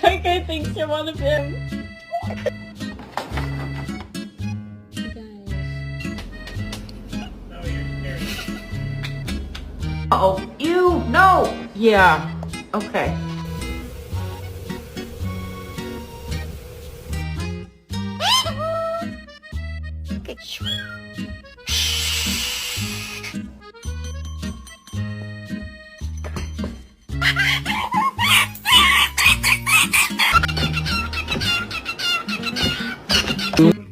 That guy thinks you're one of him. Oh, ew, no. Yeah, okay. Okay.